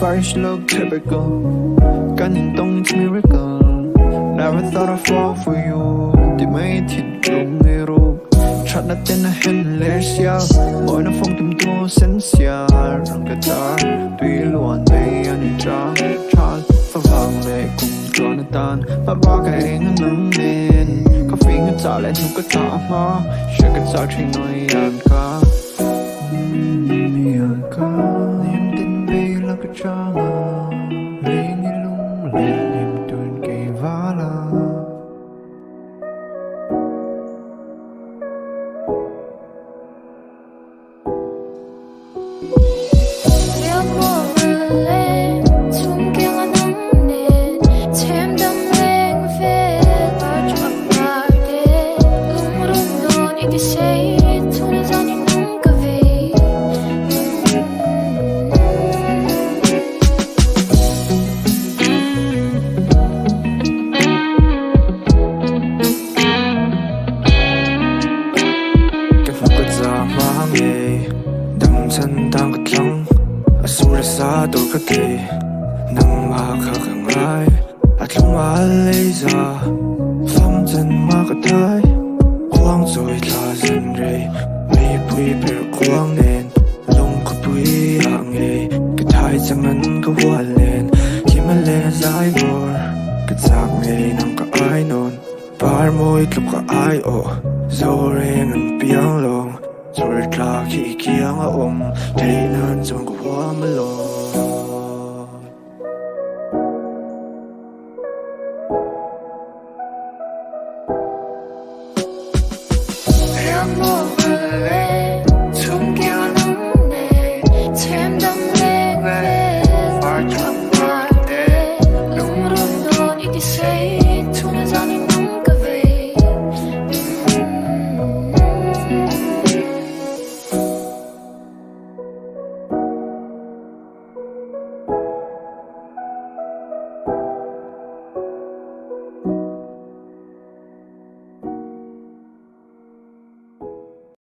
First look typical, căn tông it's miracle. Never thought I'd fall for you. Thì mấy thịt rung ngây ru. Chợt đã tên là hình lệ xia. Mỗi nó phong tìm tu sến xia. Răng cả ta tuy luôn đây anh trả. Chọn phá vàng lệ cùng cho nó tan. Bà ba cái anh nâng lên. Có phí ngất trả lên không có trả mà. Sẽ cất trả trên nơi ăn ca. Ăn ca. Niềm tin bây là cái trang à. Lên như lung lên niềm tuần cây vá la. Sa tôi có thể nằm mà khắc hàng ai à không mà lấy ra phong chân mà có thái quang rồi là dần rây mây bụi bể quang nền lông có bụi hạng nghề cái thái chẳng ngắn có hoa lên khi mà lên dài ngồi cái giặc nghề nằm có ai nôn bar môi lúc có ai ổ rồi ngân biếng lòng rồi là khi kiếng ở thấy nên trong của hoa mà lòng